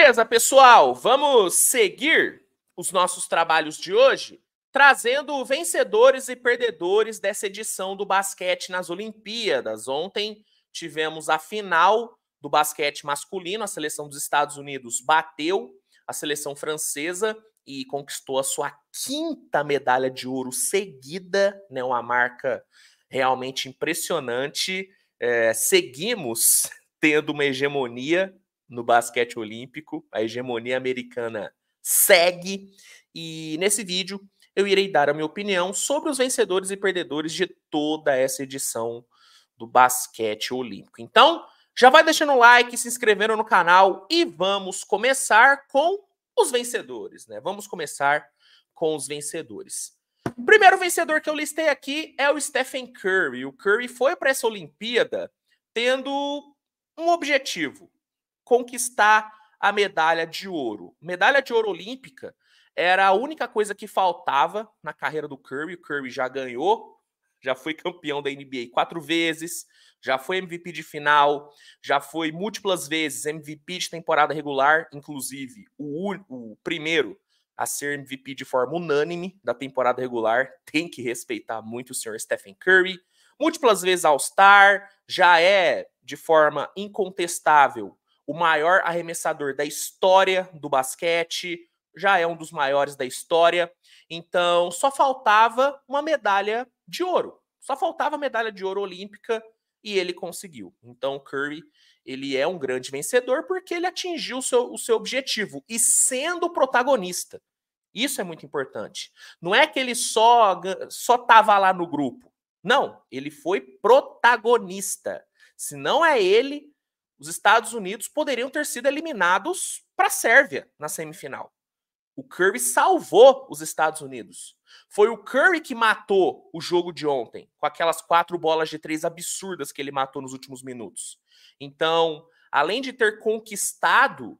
Beleza, pessoal? Vamos seguir os nossos trabalhos de hoje, trazendo vencedores e perdedores dessa edição do basquete nas Olimpíadas. Ontem tivemos a final do basquete masculino, a seleção dos Estados Unidos bateu a seleção francesa e conquistou a sua 5ª medalha de ouro seguida, né? Uma marca realmente impressionante. Seguimos tendo uma hegemonia no basquete olímpico, a hegemonia americana segue, e nesse vídeo eu irei dar a minha opinião sobre os vencedores e perdedores de toda essa edição do basquete olímpico. Então, já vai deixando o like, se inscrevendo no canal e vamos começar com os vencedores, né? Vamos começar com os vencedores. O primeiro vencedor que eu listei aqui é o Stephen Curry. O Curry foi para essa Olimpíada tendo um objetivo: conquistar a medalha de ouro. Medalha de ouro olímpica era a única coisa que faltava na carreira do Curry. O Curry já ganhou, já foi campeão da NBA 4 vezes, já foi MVP de final, já foi múltiplas vezes MVP de temporada regular, inclusive o primeiro a ser MVP de forma unânime da temporada regular. Tem que respeitar muito o senhor Stephen Curry. Múltiplas vezes All-Star, já é de forma incontestável o maior arremessador da história do basquete, já é um dos maiores da história. Então, só faltava uma medalha de ouro. Só faltava a medalha de ouro olímpica e ele conseguiu. Então, Curry, ele é um grande vencedor porque ele atingiu o seu objetivo e sendo protagonista. Isso é muito importante. Não é que ele só estava lá no grupo. Não, ele foi protagonista. Se não é ele, os Estados Unidos poderiam ter sido eliminados para a Sérvia na semifinal. O Curry salvou os Estados Unidos. Foi o Curry que matou o jogo de ontem, com aquelas 4 bolas de 3 absurdas que ele matou nos últimos minutos. Então, além de ter conquistado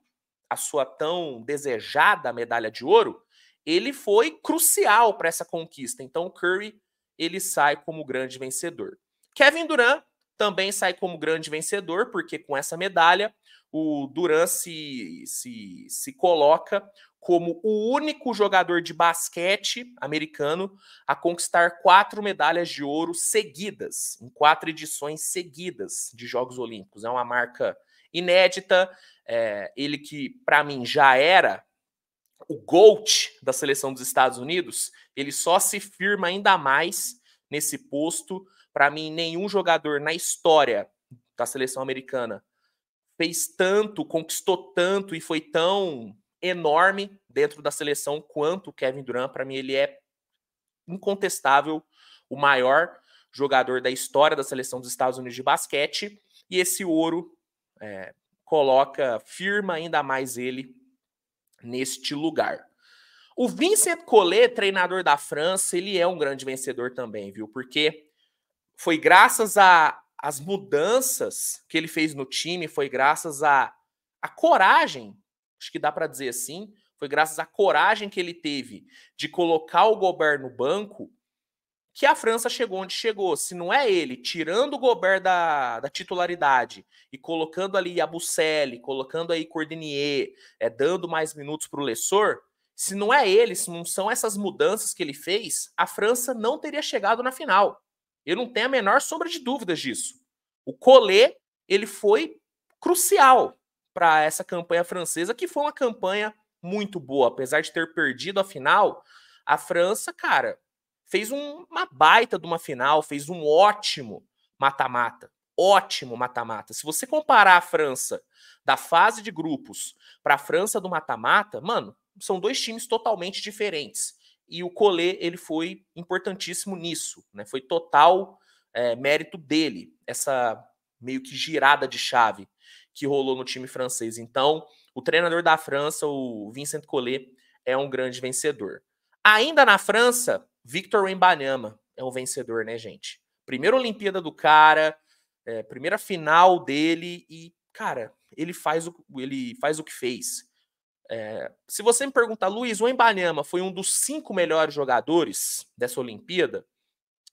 a sua tão desejada medalha de ouro, ele foi crucial para essa conquista. Então, o Curry, ele sai como grande vencedor. Kevin Durant também sai como grande vencedor, porque com essa medalha, o Durant se coloca como o único jogador de basquete americano a conquistar 4 medalhas de ouro seguidas, em 4 edições seguidas de Jogos Olímpicos. É uma marca inédita. Ele que, para mim, já era o GOAT da seleção dos Estados Unidos, ele só se firma ainda mais nesse posto. Para mim, nenhum jogador na história da seleção americana fez tanto, conquistou tanto e foi tão enorme dentro da seleção quanto o Kevin Durant. Para mim, ele é incontestável o maior jogador da história da seleção dos Estados Unidos de basquete. E esse ouro firma ainda mais ele neste lugar. O Vincent Collet, treinador da França, ele é um grande vencedor também, viu? Porque foi graças às mudanças que ele fez no time, foi graças à coragem, acho que dá para dizer assim, foi graças à coragem que ele teve de colocar o Gobert no banco que a França chegou onde chegou. Se não é ele tirando o Gobert da titularidade e colocando ali a Busseli, colocando aí Cordinier, dando mais minutos para o Lessor, se não é ele, se não são essas mudanças que ele fez, a França não teria chegado na final. Eu não tenho a menor sombra de dúvidas disso. O Collet, ele foi crucial para essa campanha francesa, que foi uma campanha muito boa. Apesar de ter perdido a final, a França, cara, fez uma baita de uma final, fez um ótimo mata-mata. Ótimo mata-mata. Se você comparar a França da fase de grupos para a França do mata-mata, mano, são 2 times totalmente diferentes. E o Collet, ele foi importantíssimo nisso, né? Foi total mérito dele, essa meio que girada de chave que rolou no time francês. Então, o treinador da França, o Vincent Collet, é um grande vencedor. Ainda na França, Victor Wembanyama é um vencedor, né, gente? Primeira Olimpíada do cara, primeira final dele e, cara, ele faz o que fez. Se você me perguntar, Luiz, o Wembanyama foi um dos 5 melhores jogadores dessa Olimpíada?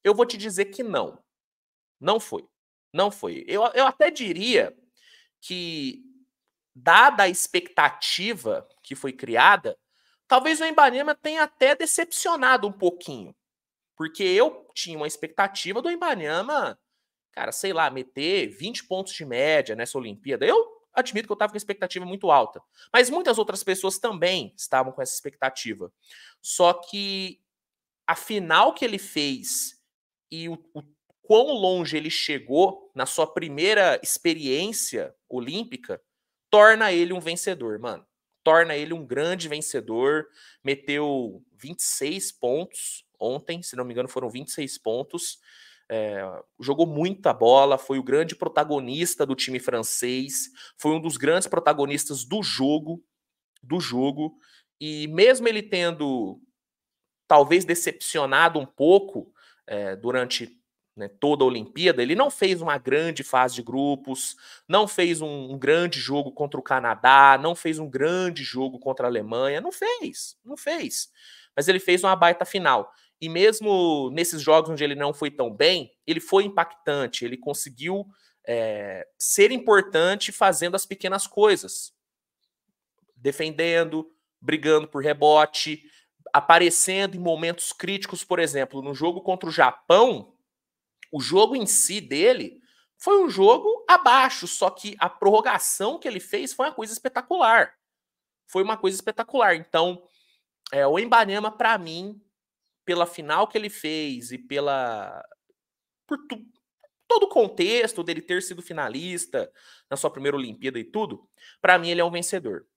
Eu vou te dizer que não. Não foi. Não foi. Eu até diria que dada a expectativa que foi criada, talvez o Ibanema tenha até decepcionado um pouquinho. Porque eu tinha uma expectativa do Ibanema, cara, sei lá, meter 20 pontos de média nessa Olimpíada. Eu admito que eu estava com expectativa muito alta. Mas muitas outras pessoas também estavam com essa expectativa. Só que a final que ele fez e o quão longe ele chegou na sua primeira experiência olímpica torna ele um vencedor, mano. Torna ele um grande vencedor. Meteu 26 pontos ontem, se não me engano, foram 26 pontos. Jogou muita bola, foi o grande protagonista do time francês, foi um dos grandes protagonistas do jogo, e mesmo ele tendo talvez decepcionado um pouco durante toda a Olimpíada, ele não fez uma grande fase de grupos, não fez um grande jogo contra o Canadá, não fez um grande jogo contra a Alemanha, não fez. Mas ele fez uma baita final. E mesmo nesses jogos onde ele não foi tão bem, ele foi impactante, ele conseguiu ser importante fazendo as pequenas coisas. Defendendo, brigando por rebote, aparecendo em momentos críticos, por exemplo, no jogo contra o Japão, o jogo em si dele foi um jogo abaixo, só que a prorrogação que ele fez foi uma coisa espetacular. Então, o Ibanema, para mim, pela final que ele fez e por todo o contexto dele ter sido finalista na sua primeira Olimpíada e tudo, para mim ele é um vencedor.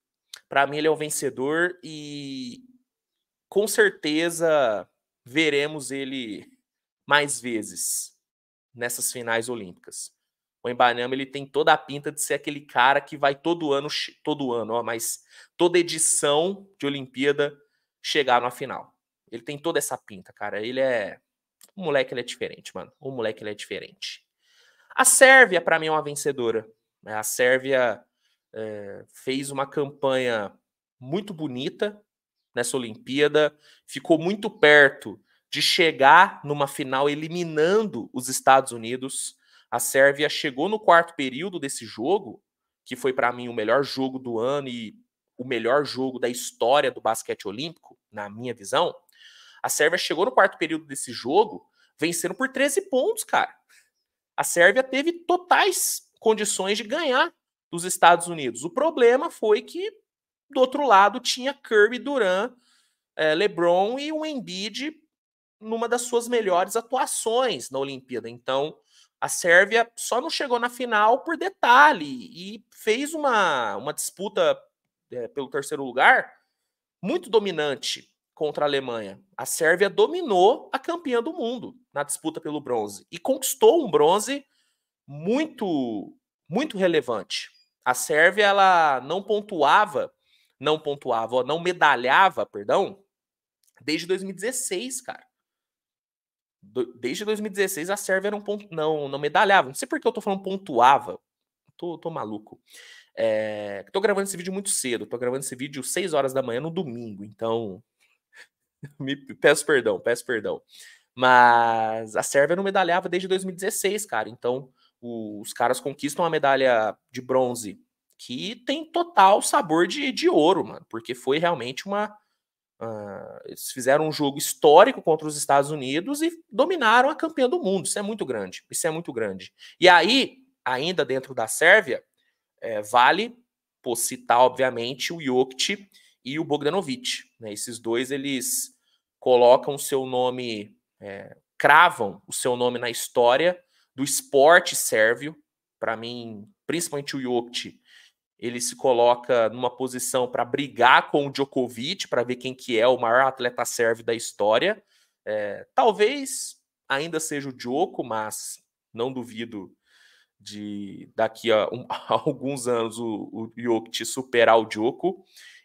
Para mim ele é um vencedor e com certeza veremos ele mais vezes nessas finais olímpicas. O Ibanema, ele tem toda a pinta de ser aquele cara que vai todo ano, mas toda edição de Olimpíada chegar na final. Ele tem toda essa pinta, cara. O moleque, ele é diferente, mano. O moleque, ele é diferente. A Sérvia, para mim, é uma vencedora. A Sérvia fez uma campanha muito bonita nessa Olimpíada, ficou muito perto de chegar numa final eliminando os Estados Unidos. A Sérvia chegou no quarto período desse jogo, que foi para mim o melhor jogo do ano e o melhor jogo da história do basquete olímpico, na minha visão. A Sérvia chegou no quarto período desse jogo vencendo por 13 pontos, cara. A Sérvia teve totais condições de ganhar dos Estados Unidos. O problema foi que, do outro lado, tinha Curry, Durant, LeBron e o Embiid numa das suas melhores atuações na Olimpíada. Então, a Sérvia só não chegou na final por detalhe e fez uma disputa pelo terceiro lugar muito dominante contra a Alemanha. A Sérvia dominou a campeã do mundo na disputa pelo bronze e conquistou um bronze muito, muito relevante. A Sérvia, ela não medalhava, desde 2016, cara. Desde 2016 a Sérvia não medalhava. Não sei por que eu tô falando pontuava. Tô maluco. Tô gravando esse vídeo muito cedo. Tô gravando esse vídeo 6 horas da manhã no domingo. Então, peço perdão. Mas a Sérvia não medalhava desde 2016, cara. Então, os caras conquistam a medalha de bronze, que tem total sabor de ouro, mano. Porque foi realmente eles fizeram um jogo histórico contra os Estados Unidos e dominaram a campeã do mundo. Isso é muito grande. E aí, ainda dentro da Sérvia, vale citar, obviamente, o Jokic e o Bogdanovic. Né? Esses dois, eles colocam o seu nome, cravam o seu nome na história do esporte sérvio. Para mim, principalmente o Jokic, ele se coloca numa posição para brigar com o Djokovic, para ver quem que é o maior atleta sérvio da história. Talvez ainda seja o Djoko, mas não duvido de daqui a alguns anos o Jokic superar o Djoko.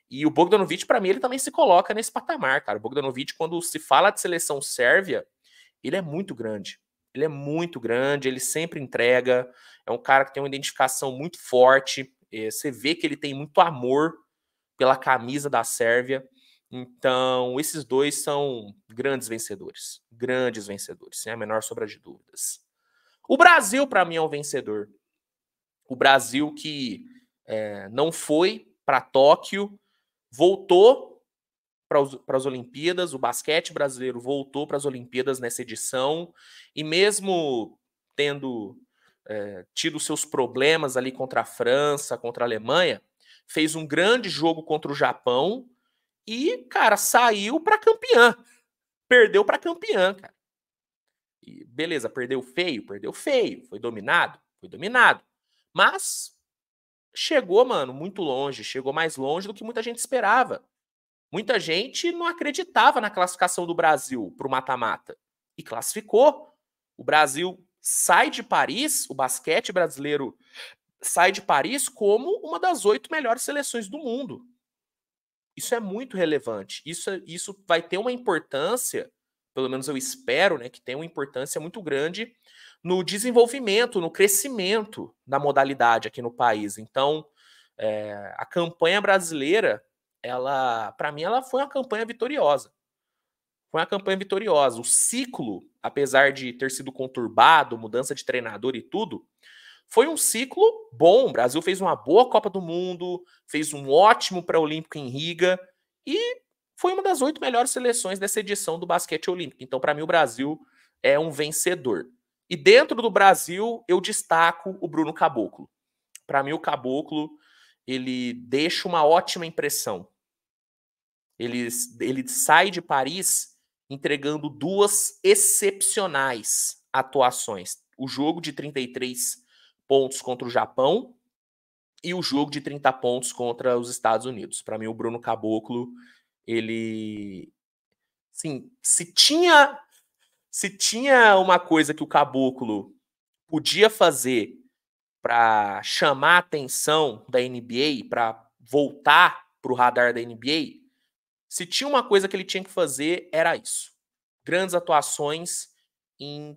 E o Bogdanovic, para mim, ele também se coloca nesse patamar, cara. O Bogdanovic, quando se fala de seleção sérvia, ele é muito grande. Ele sempre entrega. É um cara que tem uma identificação muito forte. Você vê que ele tem muito amor pela camisa da Sérvia. Então, esses dois são grandes vencedores, sem a menor sombra de dúvidas. O Brasil, para mim, é um vencedor. O Brasil que não foi para Tóquio, voltou para as Olimpíadas, o basquete brasileiro voltou para as Olimpíadas nessa edição, e mesmo tendo tido seus problemas ali contra a França, contra a Alemanha, fez um grande jogo contra o Japão e, cara, saiu para campeã. Perdeu para campeã, cara. E beleza, perdeu feio, foi dominado. Mas chegou, mano, muito longe, chegou mais longe do que muita gente esperava. Muita gente não acreditava na classificação do Brasil para o mata-mata. E classificou. O Brasil sai de Paris, o basquete brasileiro sai de Paris como uma das 8 melhores seleções do mundo. Isso é muito relevante. Isso vai ter uma importância, pelo menos eu espero, né, que tenha uma importância muito grande no desenvolvimento, no crescimento da modalidade aqui no país. Então, a campanha brasileira, para mim, ela foi uma campanha vitoriosa. Foi uma campanha vitoriosa. O ciclo, apesar de ter sido conturbado, mudança de treinador e tudo, foi um ciclo bom. O Brasil fez uma boa Copa do Mundo, fez um ótimo pré-olímpico em Riga e foi uma das 8 melhores seleções dessa edição do basquete olímpico. Então, para mim, o Brasil é um vencedor. E dentro do Brasil, eu destaco o Bruno Caboclo. Para mim, o Caboclo, ele deixa uma ótima impressão. Ele sai de Paris entregando 2 excepcionais atuações. O jogo de 33 pontos contra o Japão e o jogo de 30 pontos contra os Estados Unidos. Para mim, o Bruno Caboclo, ele... Sim, se tinha uma coisa que o Caboclo podia fazer para chamar a atenção da NBA, para voltar para o radar da NBA, se tinha uma coisa que ele tinha que fazer, era isso. Grandes atuações em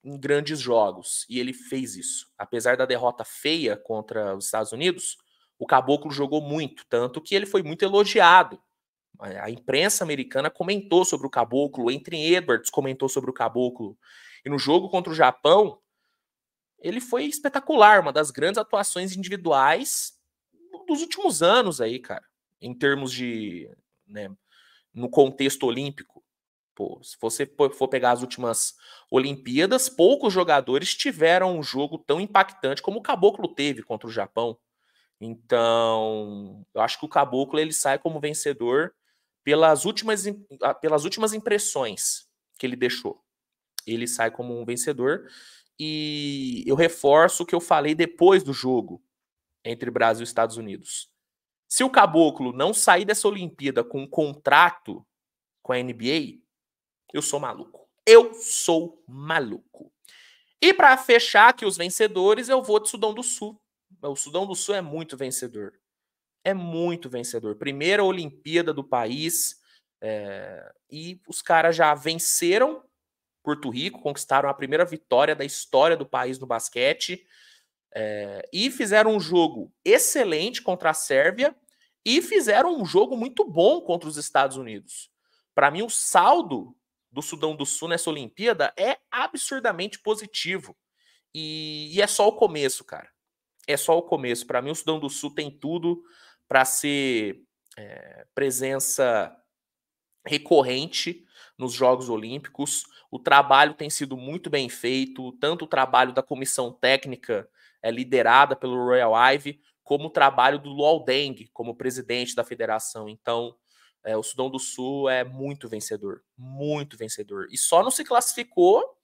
grandes jogos. E ele fez isso. Apesar da derrota feia contra os Estados Unidos, o Caboclo jogou muito, tanto que ele foi muito elogiado. A imprensa americana comentou sobre o Caboclo, Anthony Edwards comentou sobre o Caboclo. E no jogo contra o Japão, ele foi espetacular, uma das grandes atuações individuais dos últimos anos aí, cara, em termos de, né, no contexto olímpico. Pô, se você for pegar as últimas Olimpíadas, poucos jogadores tiveram um jogo tão impactante como o Caboclo teve contra o Japão. Então, eu acho que o Caboclo ele sai como vencedor pelas últimas impressões que ele deixou. Ele sai como um vencedor. E eu reforço o que eu falei depois do jogo entre Brasil e Estados Unidos. Se o Caboclo não sair dessa Olimpíada com um contrato com a NBA, eu sou maluco. Eu sou maluco. E para fechar aqui os vencedores, eu vou de Sudão do Sul. O Sudão do Sul é muito vencedor. É muito vencedor. Primeira Olimpíada do país. E os caras já venceram Porto Rico, conquistaram a primeira vitória da história do país no basquete. E fizeram um jogo excelente contra a Sérvia. E fizeram um jogo muito bom contra os Estados Unidos. Para mim, o saldo do Sudão do Sul nessa Olimpíada é absurdamente positivo. E é só o começo, cara. É só o começo. Para mim, o Sudão do Sul tem tudo para ser presença recorrente nos Jogos Olímpicos. O trabalho tem sido muito bem feito, tanto o trabalho da comissão técnica liderada pelo Royal Ivey, como o trabalho do Luol Deng como presidente da federação. Então, o Sudão do Sul é muito vencedor. Muito vencedor. E só não se classificou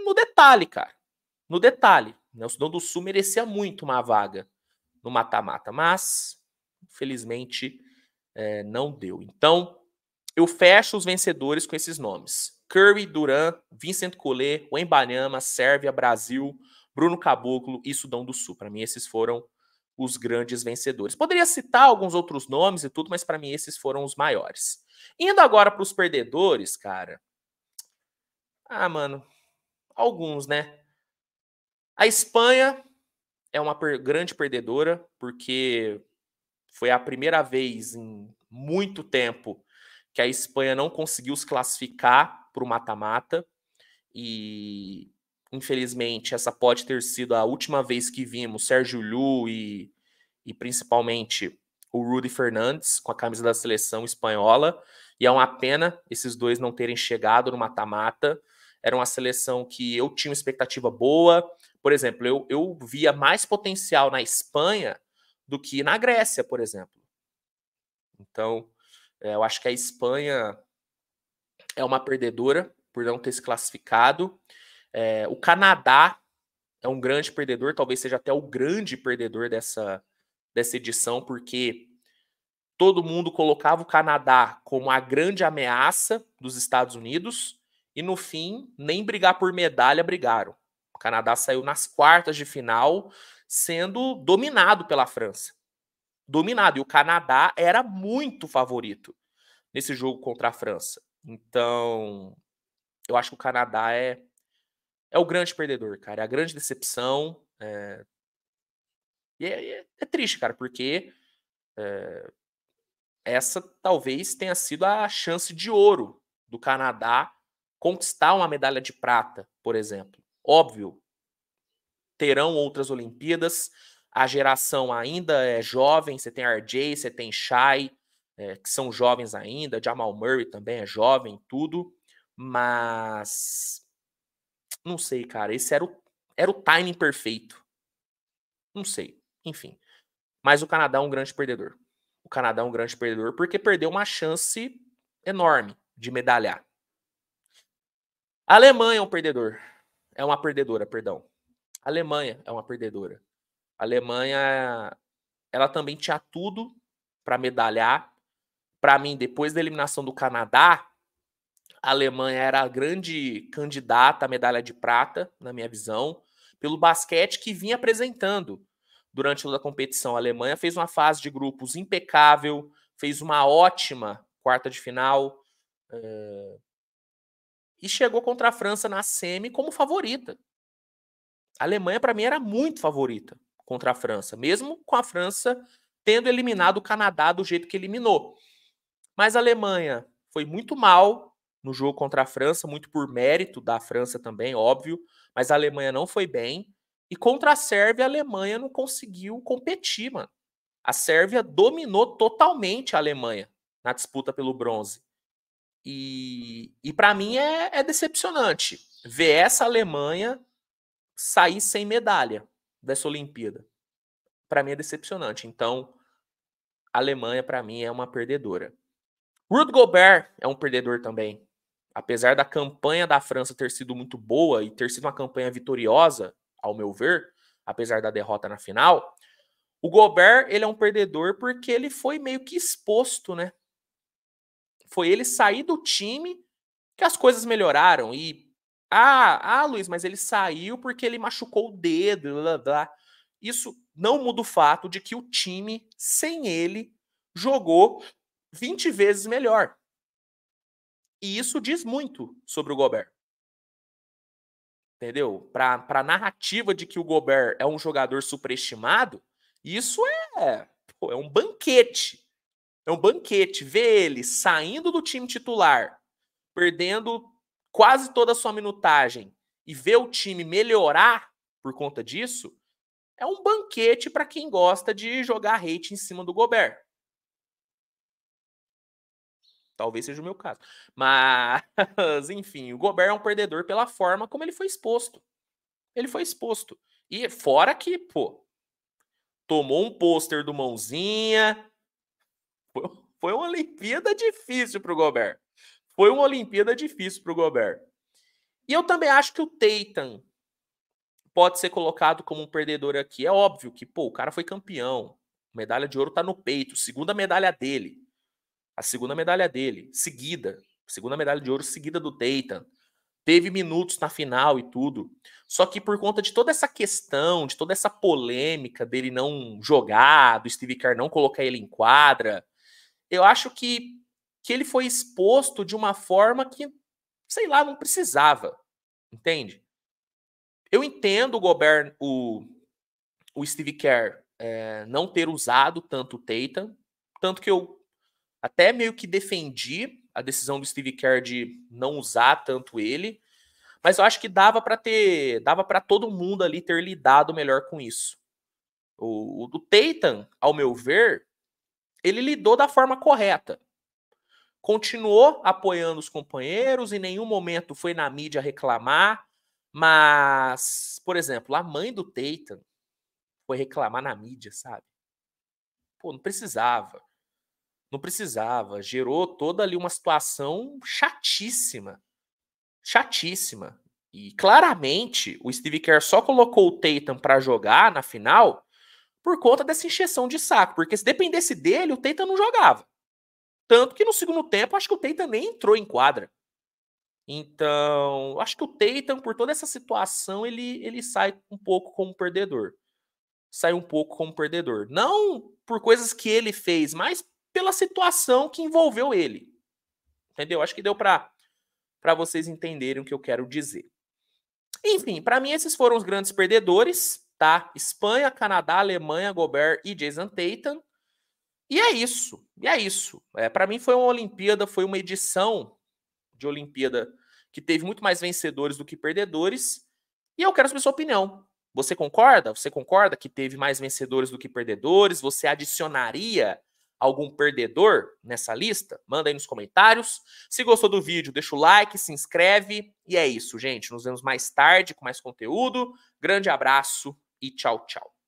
no detalhe, cara. No detalhe. Né? O Sudão do Sul merecia muito uma vaga no mata-mata, mas, infelizmente, não deu. Então, eu fecho os vencedores com esses nomes. Curry, Duran, Vincent Collet, Wembanyama, Sérvia, Brasil, Bruno Caboclo e Sudão do Sul. Para mim, esses foram os grandes vencedores. Poderia citar alguns outros nomes e tudo, mas para mim esses foram os maiores. Indo agora para os perdedores, cara. Mano, alguns, né? A Espanha é uma grande perdedora, porque foi a primeira vez em muito tempo que a Espanha não conseguiu se classificar para o mata-mata. E, infelizmente, essa pode ter sido a última vez que vimos Sérgio Llull e e principalmente o Rudy Fernandes com a camisa da seleção espanhola, e é uma pena esses dois não terem chegado no mata-mata. Era uma seleção que eu tinha uma expectativa boa. Por exemplo, eu via mais potencial na Espanha do que na Grécia, por exemplo. Então, eu acho que a Espanha é uma perdedora por não ter se classificado. O Canadá é um grande perdedor, talvez seja até o grande perdedor dessa edição, porque todo mundo colocava o Canadá como a grande ameaça dos Estados Unidos e, no fim, nem brigar por medalha brigaram. O Canadá saiu nas quartas de final sendo dominado pela França. Dominado. E o Canadá era muito favorito nesse jogo contra a França. Então, eu acho que o Canadá é o grande perdedor, cara. É a grande decepção. E é triste, cara, porque essa talvez tenha sido a chance de ouro do Canadá conquistar uma medalha de prata, por exemplo. Óbvio, terão outras Olimpíadas, a geração ainda é jovem, você tem RJ, você tem Shai, que são jovens ainda, Jamal Murray também é jovem, tudo, mas não sei, cara, esse era o timing perfeito. Não sei, enfim. Mas o Canadá é um grande perdedor. O Canadá é um grande perdedor porque perdeu uma chance enorme de medalhar. A Alemanha é um perdedor. É uma perdedora, perdão. A Alemanha é uma perdedora. A Alemanha, ela também tinha tudo para medalhar. Para mim, depois da eliminação do Canadá, a Alemanha era a grande candidata à medalha de prata, na minha visão, pelo basquete que vinha apresentando durante toda a competição. A Alemanha fez uma fase de grupos impecável, fez uma ótima quarta de final e chegou contra a França na semi como favorita. A Alemanha, para mim, era muito favorita contra a França, mesmo com a França tendo eliminado o Canadá do jeito que eliminou. Mas a Alemanha foi muito mal no jogo contra a França, muito por mérito da França também, óbvio, mas a Alemanha não foi bem. E contra a Sérvia, a Alemanha não conseguiu competir, mano. A Sérvia dominou totalmente a Alemanha na disputa pelo bronze. E para mim é decepcionante ver essa Alemanha sair sem medalha dessa Olimpíada. Para mim é decepcionante. Então, a Alemanha, para mim, é uma perdedora. Rudy Gobert é um perdedor também. Apesar da campanha da França ter sido muito boa e ter sido uma campanha vitoriosa, ao meu ver, apesar da derrota na final, o Gobert, ele é um perdedor porque ele foi meio que exposto, né? Foi ele sair do time que as coisas melhoraram. E, Luiz, mas ele saiu porque ele machucou o dedo, blá, blá. Isso não muda o fato de que o time, sem ele, jogou 20 vezes melhor. E isso diz muito sobre o Gobert. Entendeu? Para a narrativa de que o Gobert é um jogador superestimado, isso é um banquete. É um banquete. Ver ele saindo do time titular, perdendo quase toda a sua minutagem e ver o time melhorar por conta disso, é um banquete para quem gosta de jogar hate em cima do Gobert. Talvez seja o meu caso. Mas, enfim, o Gobert é um perdedor pela forma como ele foi exposto. Ele foi exposto. E fora que, pô, tomou um pôster do Mãozinha. Foi uma Olimpíada difícil pro Gobert. Foi uma Olimpíada difícil pro Gobert. E eu também acho que o Tatum pode ser colocado como um perdedor aqui. É óbvio que, pô, o cara foi campeão. Medalha de ouro tá no peito. Segunda medalha dele. A segunda medalha dele. Seguida. Segunda medalha de ouro seguida do Tatum. Teve minutos na final e tudo. Só que por conta de toda essa questão, de toda essa polêmica dele não jogar, do Steve Kerr não colocar ele em quadra, eu acho que ele foi exposto de uma forma que, sei lá, não precisava. Entende? Eu entendo o Gobert, o Steve Kerr não ter usado tanto o Tatum, tanto que eu até meio que defendi a decisão do Steve Kerr de não usar tanto ele, mas eu acho que dava para todo mundo ali ter lidado melhor com isso. O Tatum, ao meu ver, ele lidou da forma correta. Continuou apoiando os companheiros, em nenhum momento foi na mídia reclamar, mas, por exemplo, a mãe do Tatum foi reclamar na mídia, sabe? Pô, não precisava. Não precisava. Gerou toda ali uma situação chatíssima. Chatíssima. E claramente o Steve Kerr só colocou o Tatum para jogar na final por conta dessa encheção de saco. Porque se dependesse dele, o Tatum não jogava. Tanto que no segundo tempo, acho que o Tatum nem entrou em quadra. Então, acho que o Tatum, por toda essa situação, ele sai um pouco como perdedor. Sai um pouco como perdedor. Não por coisas que ele fez, mas pela situação que envolveu ele. Entendeu? Acho que deu para vocês entenderem o que eu quero dizer. Enfim, para mim esses foram os grandes perdedores, tá? Espanha, Canadá, Alemanha, Gobert e Jason Tatum. E é isso. E é isso. Para mim foi uma Olimpíada, foi uma edição de Olimpíada que teve muito mais vencedores do que perdedores. E eu quero saber sua opinião. Você concorda? Você concorda que teve mais vencedores do que perdedores? Você adicionaria algum perdedor nessa lista? Manda aí nos comentários. Se gostou do vídeo, deixa o like, se inscreve. E é isso, gente. Nos vemos mais tarde com mais conteúdo. Grande abraço e tchau, tchau.